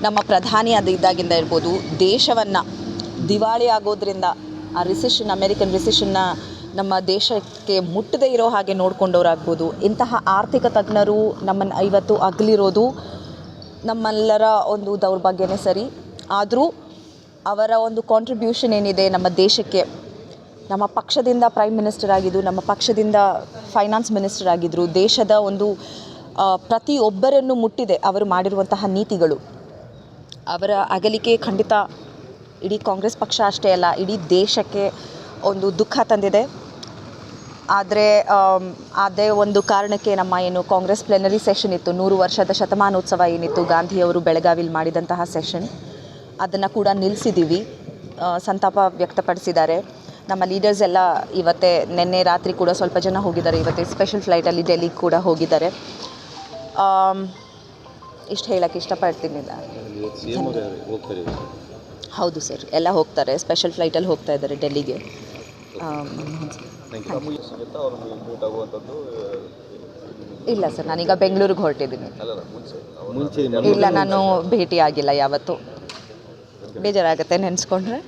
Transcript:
ನಮ್ಮ ಪ್ರಧಾನಿ ಇದ್ದಾಗಿಂದ ಇರ್ಬೋದು, ದೇಶವನ್ನು ದಿವಾಳಿ ಆಗೋದ್ರಿಂದ ಆ ರಿಸೆಷನ್, ಅಮೇರಿಕನ್ ರಿಸೆಷನ್ನ ನಮ್ಮ ದೇಶಕ್ಕೆ ಮುಟ್ಟದೇ ಇರೋ ಹಾಗೆ ನೋಡ್ಕೊಂಡವರಾಗ್ಬೋದು. ಇಂತಹ ಆರ್ಥಿಕ ತಜ್ಞರು ನಮ್ಮನ್ನು ಇವತ್ತು ಅಗಲಿರೋದು ನಮ್ಮೆಲ್ಲರ ಒಂದು ದೌರ್ಭಾಗ್ಯನೇ ಸರಿ. ಆದರೂ ಅವರ ಒಂದು ಕಾಂಟ್ರಿಬ್ಯೂಷನ್ ಏನಿದೆ ನಮ್ಮ ದೇಶಕ್ಕೆ, ನಮ್ಮ ಪಕ್ಷದಿಂದ ಪ್ರೈಮ್ ಮಿನಿಸ್ಟರ್ ಆಗಿದ್ದು, ನಮ್ಮ ಪಕ್ಷದಿಂದ ಫೈನಾನ್ಸ್ ಮಿನಿಸ್ಟರ್ ಆಗಿದ್ದರು, ದೇಶದ ಒಂದು ಪ್ರತಿಯೊಬ್ಬರನ್ನು ಮುಟ್ಟಿದೆ ಅವರು ಮಾಡಿರುವಂತಹ ನೀತಿಗಳು. ಅವರ ಅಗಲಿಕೆ ಖಂಡಿತ ಇಡೀ ಕಾಂಗ್ರೆಸ್ ಪಕ್ಷ ಅಷ್ಟೇ ಅಲ್ಲ, ಇಡೀ ದೇಶಕ್ಕೆ ಒಂದು ದುಃಖ ತಂದಿದೆ. ಆದರೆ ಅದೇ ಒಂದು ಕಾರಣಕ್ಕೆ ನಮ್ಮ ಏನು ಕಾಂಗ್ರೆಸ್ ಪ್ಲೆನರಿ ಸೆಷನ್ ಇತ್ತು, 100 ವರ್ಷದ ಶತಮಾನೋತ್ಸವ ಏನಿತ್ತು ಗಾಂಧಿಯವರು ಬೆಳಗಾವಿಲಿ ಮಾಡಿದಂತಹ ಸೆಷನ್, ಅದನ್ನು ಕೂಡ ನಿಲ್ಲಿಸಿದ್ದೀವಿ. ಸಂತಾಪ ವ್ಯಕ್ತಪಡಿಸಿದ್ದಾರೆ ನಮ್ಮ ಲೀಡರ್ಸ್ ಎಲ್ಲ. ಇವತ್ತೇ ನಿನ್ನೆ ರಾತ್ರಿ ಕೂಡ ಸ್ವಲ್ಪ ಜನ ಹೋಗಿದ್ದಾರೆ, ಇವತ್ತೇ ಸ್ಪೆಷಲ್ ಫ್ಲೈಟಲ್ಲಿ ಡೆಲ್ಲಿಗೆ ಕೂಡ ಹೋಗಿದ್ದಾರೆ. ಇಷ್ಟು ಹೇಳೋಕ್ಕೆ ಇಷ್ಟಪಡ್ತೀನಿ. ಹೌದು ಸರ್, ಎಲ್ಲ ಹೋಗ್ತಾರೆ, ಸ್ಪೆಷಲ್ ಫ್ಲೈಟಲ್ಲಿ ಹೋಗ್ತಾ ಇದ್ದಾರೆ ಡೆಲ್ಲಿಗೆ. ಇಲ್ಲ ಸರ್, ನಾನೀಗ ಬೆಂಗಳೂರಿಗೆ ಹೊರಟಿದ್ದೀನಿ. ಇಲ್ಲ, ನಾನು ಭೇಟಿ ಆಗಿಲ್ಲ ಯಾವತ್ತೂ. ಬೇಜಾರಾಗುತ್ತೆ ನೆನೆಸ್ಕೊಂಡ್ರೆ.